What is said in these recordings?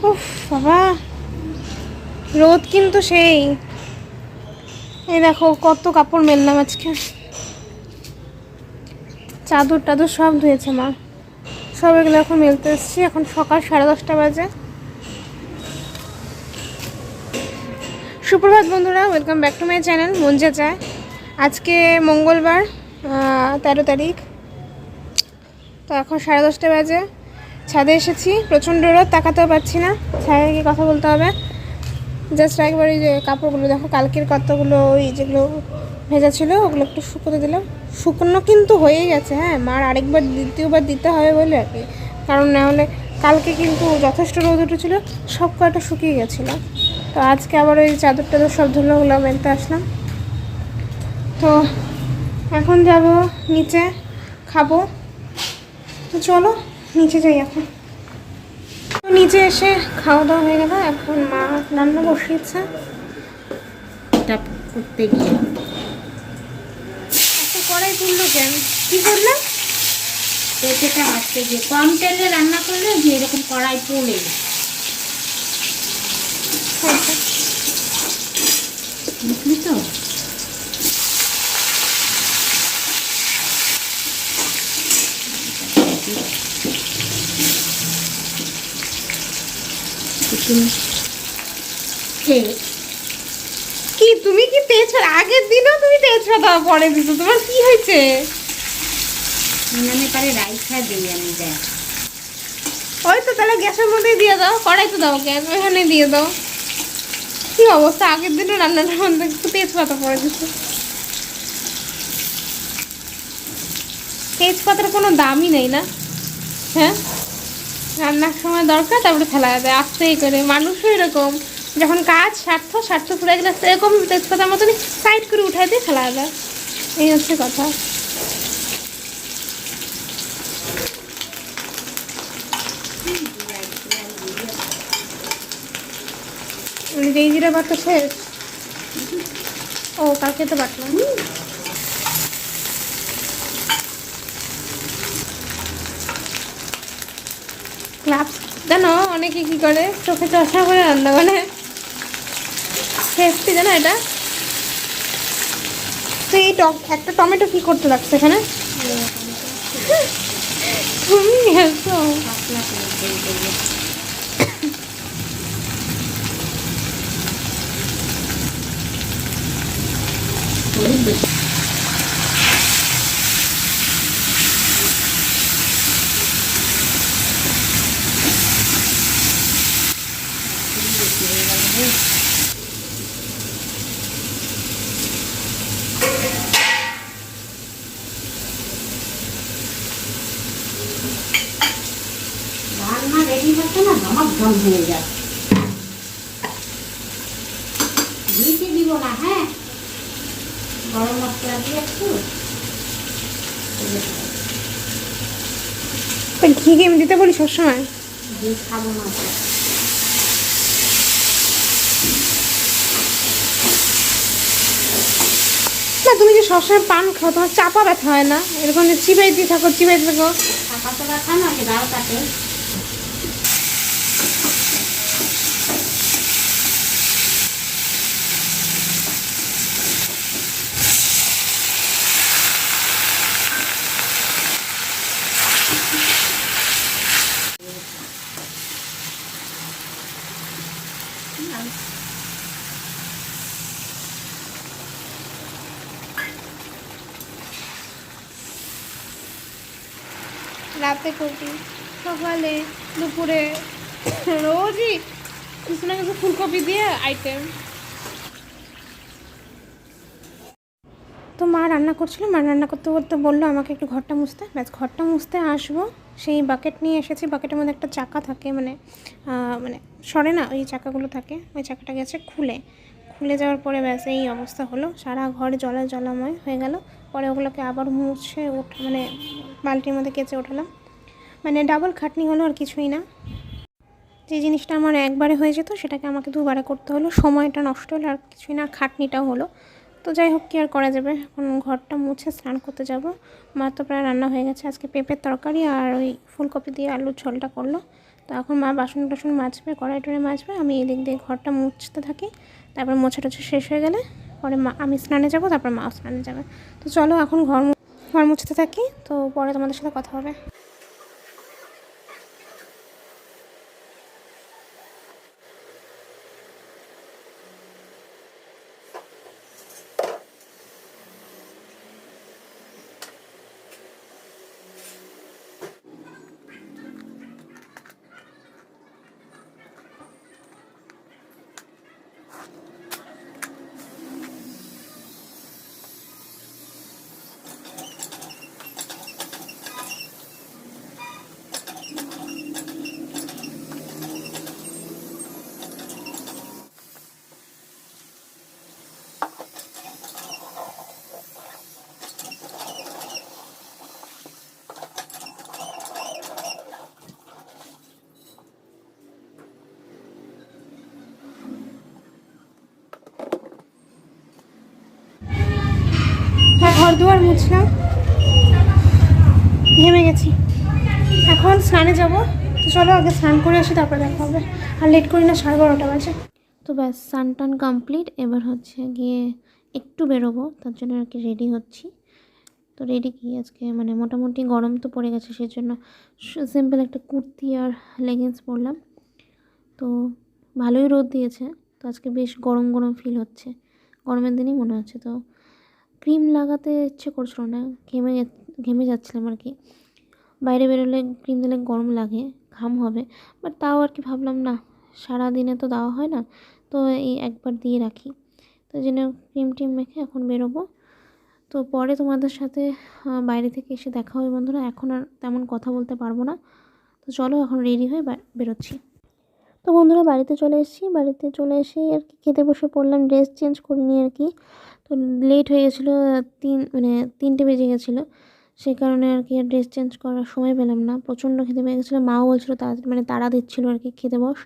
উফ বাবা, রোদ কিন্তু সেই। এই দেখো কত কাপড় মেললাম আজকে, চাদর টাদর সব ধুয়েছে মা। সব এগুলো এখন মেলতে এসেছি। এখন সকাল 10:30 বাজে। সুপ্রভাত বন্ধুরা, welcome back to my channel মন যা চায়। আজকে মঙ্গলবার, 13 তারিখ। তো এখন 10:30 বাজে। ছাদে এসেছি, প্রচণ্ড রোদ, তাকাতেও পারছি না। ছাদে গিয়ে কথা বলতে হবে। জাস্ট একবার এই যে কাপড়গুলো দেখো, কালকের কতগুলো ওই যেগুলো ভেজা ছিল ওগুলো একটু শুকোতে দিলাম। শুকনো কিন্তু হয়েই গেছে, হ্যাঁ। মার আরেকবার দ্বিতীয়বার দিতে হবে বলে আর কি, কারণ না হলে কালকে কিন্তু যথেষ্ট রোদ উঠেছিল, সব কয়টা শুকিয়ে গেছিলো। তো আজকে আবার ওই চাদর টাদর সব ধুলোগুলো মেলতে আসলাম। তো এখন যাব নিচে, খাবো। তো চলো নিচে যাই এখন। তো নিচে এসে খাওয়া দাওয়া হয়ে গেল। এখন মা রান্না বসিয়েছে। এটা করতে গিয়ে এত কড়াই তুললো কেন? কি করলাম? পেঁপেটা ভাজতে গিয়ে কম তেলে রান্না করলে যে এরকম কড়াই তোলে। বুঝলি তো? কি তুমি কি তেজপাতা আগের দিনও তুমি তেজপাতা পরে দিছো? তোমার কি হয়েছে? আমি পারে রাইখা দিই আমি দেখ। ওই তো তাহলে গ্যাসের মধ্যেই দিয়ে দাও, কড়াই তো দাও, গ্যাস ওইখানে দিয়ে দাও। কি অবস্থা, আগের দিনও রান্নাটার মধ্যে একটু তেজপাতা পরে দিছো। তেজপাতার কোনো দামই নেই না, হ্যাঁ। রান্নার সময় দরকার, তারপরে ফেলা যায় আস্তেই করে। মানুষও এরকম, যখন কাজ স্বার্থ পুরে গেলে সেরকম তেজপাতার মতনই সাইড করে উঠাই দিয়ে ফেলা যায়। এই হচ্ছে কথা। যেই জিরা বাটা শেষ। ও কালকে তো বাটলাম। ক্লাবস জানো অনেকে কি করে, চোখে চশমা করে রান্না করে। টেস্টি জানো এটা। তো এই একটা টমেটো কি করতে লাগছে এখানে? তুমি গেছো রান্না রেডি হচ্ছে না, আমার ঘন হয়ে যাচ্ছে। ঘিতে দিব না, হ্যাঁ, গরম মশলা দিয়ে একটু ঘি আমি দিতে বলি সবসময়। ঘি খাবো না। না তুমি যে সবসময় পান খাও, তোমার চাপা ব্যথা হয় না? এরকম যে চিবাইতে থাকো চিবাইতে থাকো। টাকা তো রাখা না, গাও কাটে। রাতে করি, সকালে, দুপুরে, রোজই কিছু না কিছু ফুলকপি দিয়ে আইটেম। তো মা রান্না করছিল, মা রান্না করতে করতে বললো আমাকে একটু ঘরটা মুছতে। ব্যাস ঘরটা মুছতে আসবো, সেই বাকেট নিয়ে এসেছি। বাকেটের মধ্যে একটা চাকা থাকে, মানে মানে সরে না, ওই চাকাগুলো থাকে। ওই চাকাটা গেছে খুলে যাওয়ার পরে ব্যাস এই অবস্থা হলো। সারা ঘর জলাময় হয়ে গেল। পরে ওগুলোকে আবার মুছে মানে বালতির মধ্যে কেচে ওঠালাম। মানে ডাবল খাটনি হলো, আর কিছুই না। যে জিনিসটা আমার একবারে হয়ে যেত সেটাকে আমাকে দুবারে করতে হলো। সময়টা নষ্ট হলো, আর কিছুই না, খাটনিটাও হলো। তো যাই হোক, কি আর করা যাবে, এখন ঘরটা মুছে স্নান করতে যাব। মা তো প্রায় রান্না হয়ে গেছে, আজকে পেঁপের তরকারি আর ওই ফুলকপি দিয়ে আলুর ঝোলটা করলো। তো এখন মা বাসন টাসন মাজবে, কড়াই টড়াই মাজবে, আমি এদিক দিয়ে ঘরটা মুছতে থাকি। তারপর মোছা টোছা শেষ হয়ে গেলে পরে আমি স্নানে যাব, তারপর মাও স্নানে যাবে। তো চলো এখন ঘর মুছতে থাকি, তো পরে তোমাদের সাথে কথা হবে। হ্যাঁ, ঘর দুয়ার মুছলাম, ঘেমে গেছি, এখন স্নানে যাব। তো চলো আগে স্নান করে আসি, তারপর দেখা হবে। আর লেট করি না, 12:30 বাজে। তো ব্যাস স্নান টান কমপ্লিট, এবার হচ্ছে গিয়ে একটু বেরোবো, তার জন্য আর কি রেডি হচ্ছি। তো রেডি কি আজকে মানে মোটামুটি গরম তো পড়ে গেছে, সেই জন্য সিম্পল একটা কুর্তি আর লেগিংস পরলাম। তো ভালোই রোদ দিয়েছে, তো আজকে বেশ গরম গরম ফিল হচ্ছে, গরমের দিনই মনে হচ্ছে। তো ক্রিম লাগাতে ইচ্ছে করছিল না, ঘেমে যাচ্ছিলাম আর কি। বাইরে বেরোলে ক্রিম দিলে গরম লাগে, ঘাম হবে, বাট তাও আর কি ভাবলাম না, সারাদিনে তো দেওয়া হয় না, তো এই একবার দিয়ে রাখি। তো এই জন্য ক্রিম টিম মেখে এখন বেরোবো। তো পরে তোমাদের সাথে বাইরে থেকে এসে দেখা হবে বন্ধুরা, এখন আর তেমন কথা বলতে পারবো না। তো চলো এখন রেডি হয়ে বেরোচ্ছি। তো বন্ধুরা বাড়িতে চলে এসেছি, বাড়িতে চলে এসে আর কি খেতে বসে পড়লাম, ড্রেস চেঞ্জ করিনি আর কি। তো লেট হয়ে গেছিলো, 3টে বেজে গেছিলো, সেই কারণে আর কি ড্রেস চেঞ্জ করার সময় পেলাম না, প্রচণ্ড খেতে পেয়ে গেছিলো। মাও বলছিলো তাড়া দিচ্ছিলো আর কি খেতে বস,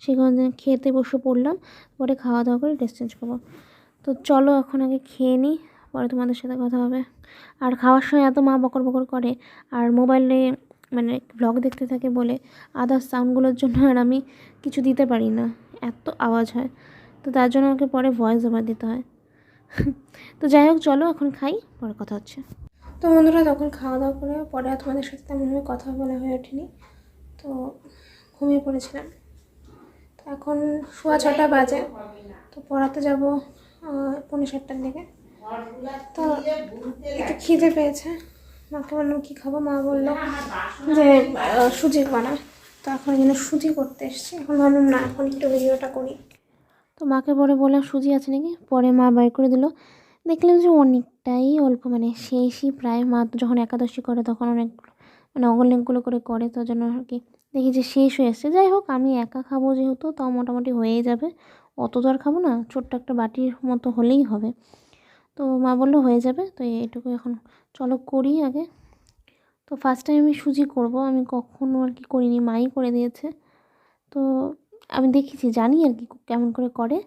সেই কারণে খেতে বসে পড়লাম, পরে খাওয়া দাওয়া করে ড্রেস চেঞ্জ করবো। তো চলো এখন আগে খেয়ে নিই, পরে তোমাদের সাথে কথা হবে। আর খাওয়ার সময় এত মা বকর বকর করে, আর মোবাইলে মানে ব্লগ দেখতে থাকে বলে আদার্স সাউন্ডগুলোর জন্য আর আমি কিছু দিতে পারি না, এত আওয়াজ হয়। তো তার জন্য আমাকে পরে ভয়েস ওভার দিতে হয়। তো যাই হোক, চলো এখন খাই, পরে কথা হচ্ছে। তো বন্ধুরা তখন খাওয়া দাওয়া করে পরে আর তোমাদের সাথে তেমনভাবে কথা বলা হয়ে ওঠেনি, তো ঘুমিয়ে পড়েছিলাম। তো এখন 6:15 বাজে, তো পড়াতে যাবো 6:45-এর দিকে। তো একটু খিদে পেয়েছে, মাকে বললাম কী খাবো, মা বললো যে সুজি বানা। তো এখন এখানে সুজি করতে এসেছি, এখন ভাবলাম না এখন একটু ভিডিওটা করি। তো মাকে পরে বললাম সুজি আছে নাকি, পরে মা বের করে দিল, দেখলাম যে অনেকটাই অল্প, মানে শেষই প্রায়। মা যখন একাদশী করে তখন অনেকগুলো মানে অনেকগুলো করে করে, তো জন্য আর কি দেখি যে শেষ হয়ে এসছে। যাই হোক, আমি একা খাবো যেহেতু, তাও মোটামুটি হয়েই যাবে, অত তো আর খাবো না, ছোট্ট একটা বাটির মতো হলেই হবে। তো মা বললো হয়ে যাবে, তো এইটুকু এখন চলো করি আগে। তো ফার্স্ট টাইম আমি সুজি করব, আমি কখনো আর কি করিনি, মাই করে দিয়েছে। তো আমি দেখেছি, জানি আর কি কেমন করে করে,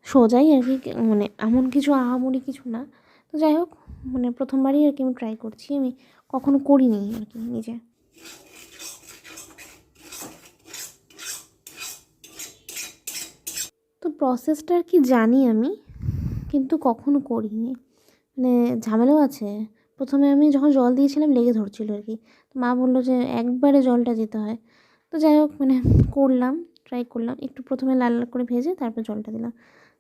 সোজাই আর কি, মানে এমন কিছু আহামরি কিছু না। তো যাই হোক, মানে প্রথমবারই আর কি আমি ট্রাই করছি, আমি কখনো করিনি আর কি নিজে। তো প্রসেসটা আর কি জানি আমি, কিন্তু কখনো করিনি, মানে ঝামেলাও আছে। প্রথমে আমি যখন জল দিয়েছিলাম লেগে ধরছিল আর কি, তো মা বললো যে একবারে জলটা দিতে হয়। তো যাই হোক, মানে ট্রাই করলাম, একটু প্রথমে লাল লাল করে ভেজে তারপর জলটা দিলাম।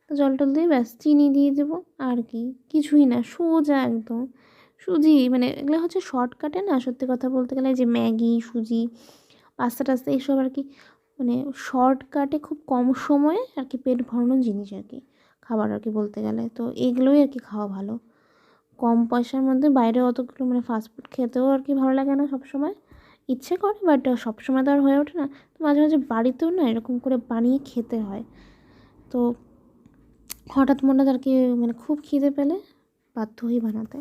তো জলটা দিয়ে ব্যাস চিনি দিয়ে দেবো, আর কি কিছুই না, সোজা একদম। সুজি মানে এগুলো হচ্ছে শর্টকাটে না, সত্যি কথা বলতে গেলে যে ম্যাগি, সুজি, পাস্তা টাস্তা এইসব আর কি, মানে শর্টকাটে খুব কম সময়ে আর কি পেট ভরানোর জিনিস আর কি, খাবার আর কি বলতে গেলে। তো এগুলোই আর কি খাওয়া ভালো, কম পয়সার মধ্যে। বাইরে অতগুলো মানে ফাস্টফুড খেতেও আর কি ভালো লাগে না সবসময়, ইচ্ছে করে, বাট সবসময় তো আর হয়ে ওঠে না। তো মাঝে মাঝে বাড়িতেও না এরকম করে বানিয়ে খেতে হয়। তো হঠাৎ আর কি মানে খুব খিদে পেলে বাধ্য হই বানাতে।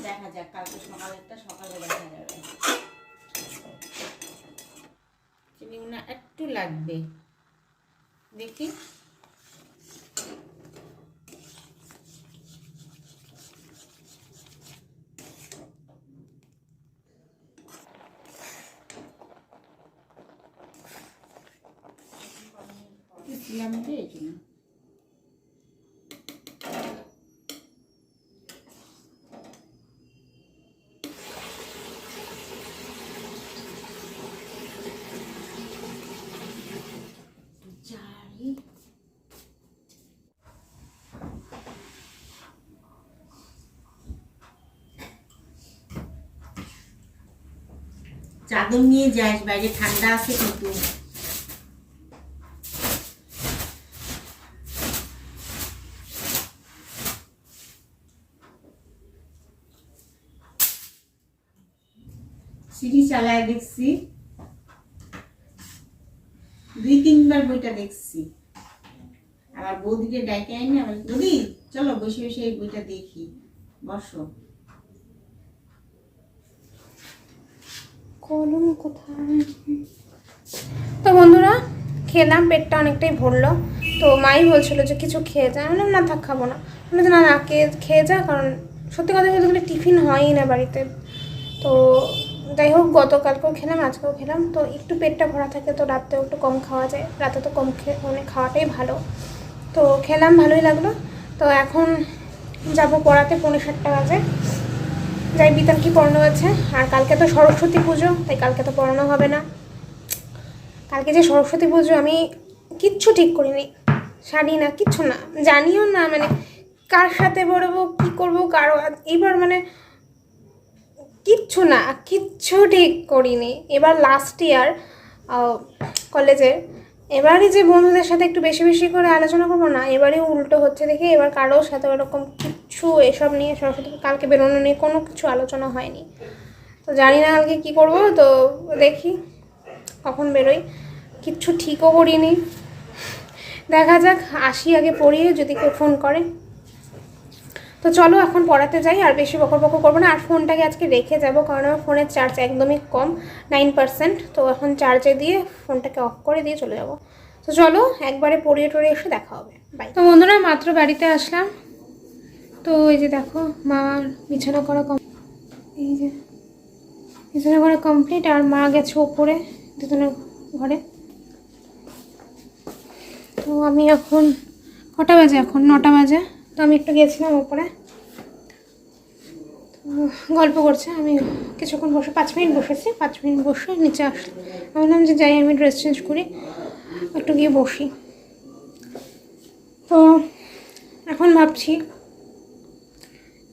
দেখা যাক, কালকে সকালেরটা সকালে দেখা যাবে। চিনি না একটু লাগবে, দেখি। চাদর নিয়ে যাস, বাইরে ঠান্ডা আছে কিন্তু। সিঁড়ি চালায় দেখছি, 2-3 বার বইটা দেখছি। আবার বৌদিকে ডাইকে আইনি, আবার বৌদি চলো বসে বসে এই বইটা দেখি, বসো। কলম কোথায়? তো বন্ধুরা, খেলাম, পেটটা অনেকটাই ভরলো। তো মাই বলছিল যে কিছু খেয়ে যা, আমি বললাম না থাক, খাবো না। বলে না না খেয়ে যা, কারণ সত্যি কথা বলতে গেলে টিফিন হয়ই না বাড়িতে। তো যাই হোক, গতকালকেও খেলাম, আজকেও খেলাম, তো একটু পেটটা ভরা থাকে, তো রাতেও একটু কম খাওয়া যায়। রাতে তো কম মানে খাওয়াটাই ভালো। তো খেলাম, ভালোই লাগলো। তো এখন যাব পড়াতে, 7:45 বাজে। যাই, বিতানকে পড়ানো আছে। আর কালকে তো সরস্বতী পুজো, তাই কালকে তো পড়ানো হবে না। কালকে যে সরস্বতী পুজো, আমি কিচ্ছু ঠিক করিনি, শাড়ি না কিচ্ছু না, জানিও না মানে কার সাথে পড়বো, কী করবো, কারো এবার মানে কিচ্ছু না, কিচ্ছু ঠিক করিনি। এবার লাস্ট ইয়ার কলেজে, এবারই যে বন্ধুদের সাথে একটু বেশি বেশি করে আলোচনা করবো না, এবারেও উল্টো হচ্ছে দেখে এবার কারোর সাথে ওরকম কিচ্ছু এসব নিয়ে, সরস্বতী কালকে বেরোনো নিয়ে কোনো কিছু আলোচনা হয়নি। তো জানি না কালকে কী করবো, তো দেখি কখন বেরোই। কিচ্ছু ঠিকও করিনি, দেখা যাক। আসি আগে পড়িয়ে, যদি কেউ ফোন করে। তো চলো এখন পড়াতে যাই, আর বেশি বকর বকর করবো না। আর ফোনটাকে আজকে রেখে যাবো, কারণ আমার ফোনের চার্জ একদমই কম, 9%। তো এখন চার্জে দিয়ে ফোনটাকে অফ করে দিয়ে চলে যাবো। তো চলো একবারে পড়িয়ে টড়িয়ে এসে দেখা হবে, বাই। তো বন্ধুরা, মাত্র বাড়িতে আসলাম। তো এই যে দেখো, মার বিছানা করা এই যে বিছানা করা কমপ্লিট, আর মা গেছে ওপরে দুজনের ঘরে। তো আমি এখন কটা বাজে, এখন 9টা বাজে। তো আমি একটু গেছিলাম ওপরে, তো গল্প করছে। আমি কিছুক্ষণ বসে 5 মিনিট বসেছি, 5 মিনিট বসে নিচে আসলাম। আমি বললাম যে যাই, আমি ড্রেস চেঞ্জ করি, একটু গিয়ে বসি। তো এখন ভাবছি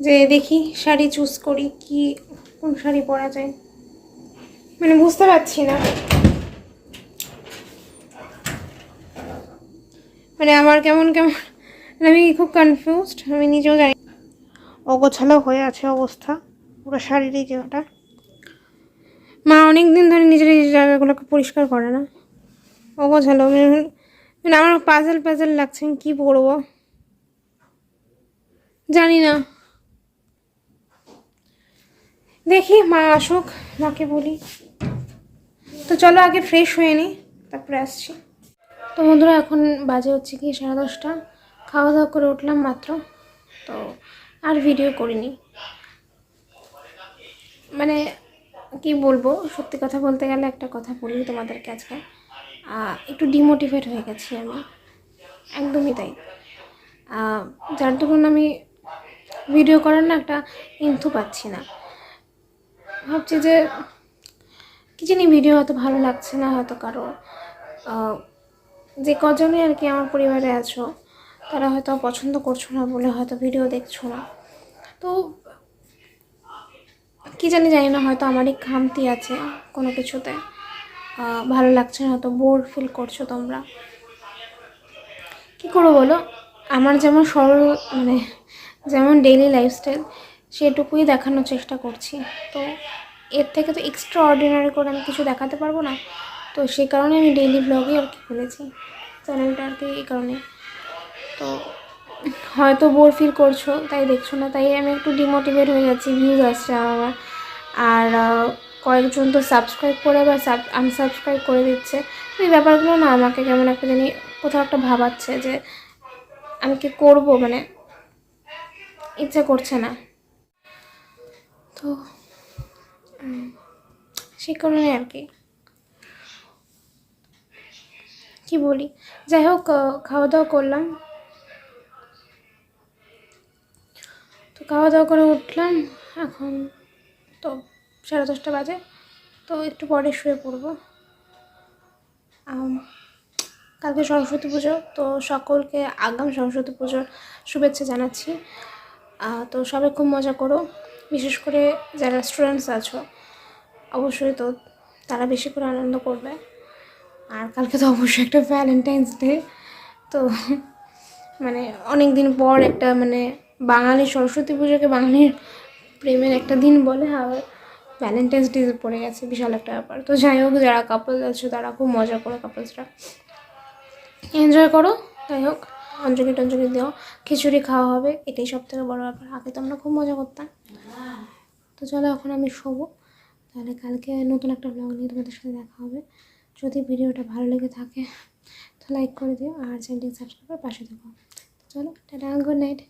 যে দেখি শাড়ি চুজ করি, কি কোন শাড়ি পরা যায়, মানে বুঝতে পারছি না। মানে আমার কেমন কেমন, আমি খুব কনফিউজড, আমি নিজেও জানি। অগোছালো হয়ে আছে অবস্থা পুরো শাড়ির। এই জায়গাটা মা অনেক দিন ধরে নিজের এই জায়গাগুলোকে পরিষ্কার করে না, অগোছালো। মানে আমার পাজেল লাগছে, আমি কী পরবো জানি না। দেখি মা আসুক, মাকে বলি। তো চলো আগে ফ্রেশ হয়ে নিই, তারপরে আসছি। তো বন্ধুরা, এখন বাজে হচ্ছে কি 10:30। খাওয়া দাওয়া করে উঠলাম মাত্র, তো আর ভিডিও করিনি। মানে কি বলবো, সত্যি কথা বলতে গেলে একটা কথা বলি তোমাদেরকে আজকে, একটু ডিমোটিভেট হয়ে গেছি আমি, একদমই তাই। যার দরুন আমি ভিডিও করার না একটা ইন্থু পাচ্ছি না। ভাবছি যে কি জানি, ভিডিও হয়তো ভালো লাগছে না, হয়তো কারো, যে কজনই আর কি আমার পরিবারে আছো, তারা হয়তো পছন্দ করছো না বলে হয়তো ভিডিও দেখছো না। তো কি জানি না, হয়তো আমারই খামতি আছে কোনো কিছুতে, ভালো লাগছে না, হয়তো বোর ফিল করছো তোমরা। কী করবো বলো, আমার যেমন সরল মানে যেমন ডেইলি লাইফস্টাইল, সেটুকুই দেখানোর চেষ্টা করছি। তো এর থেকে তো এক্সট্রা অর্ডিনারি করে আমি কিছু দেখাতে পারবো না। তো সেই কারণে আমি ডেইলি ব্লগই আর কি খুলেছি চ্যানেলটা আর কি, এই কারণে। তো হয়তো বোর ফিল করছো তাই দেখছো না, তাই আমি একটু ডিমোটিভেট হয়ে যাচ্ছি, ভিউজ আসছে আমার। আর কয়েকজন তো সাবস্ক্রাইব করে বা আনসাবস্ক্রাইব করে দিচ্ছে। তো এই ব্যাপারগুলো না আমাকে কেমন একটা জানি কোথাও একটা ভাবাচ্ছে যে আমি কি করবো, মানে ইচ্ছা করছে না। তো সেই কারণে আর কি কী বলি, যাই হোক খাওয়া দাওয়া করলাম। তো খাওয়া দাওয়া করে উঠলাম, এখন তো 10:30 বাজে। তো একটু পরে শুয়ে পড়বো। কালকে সরস্বতী পুজো, তো সকলকে আগাম সরস্বতী পুজোর শুভেচ্ছা জানাচ্ছি। তো সবাই খুব মজা করো, বিশেষ করে যারা স্টুডেন্টস আছো অবশ্যই, তো তারা বেশি করে আনন্দ করবে। আর কালকে তো অবশ্যই একটা ভ্যালেন্টাইন্স ডে, তো মানে অনেক দিন পর একটা, মানে বাঙালি সরস্বতী পুজোকে বাঙালির প্রেমের একটা দিন বলে, আবার ভ্যালেন্টাইন্স ডে পড়ে গেছে, বিশাল একটা ব্যাপার। তো যাই হোক, যারা কাপল আছো তারা খুব মজা করো, কাপলসরা এনজয় করো। যাই হোক, অঞ্জলি টঞ্জলি দেওয়া, খিচুড়ি খাওয়া হবে, এটাই সব থেকে বড়ো ব্যাপার। আগে তো আমরা খুব মজা করতাম। তো চলো এখন আমি শোবো, তাহলে কালকে নতুন একটা ব্লগ নিয়ে তোমাদের সাথে দেখা হবে। যদি ভিডিওটা ভালো লেগে থাকে তো লাইক করে দিও, আর চ্যানেলটি সাবস্ক্রাইব করে পাশে থেকো। চলো, টাটা, গুড নাইট।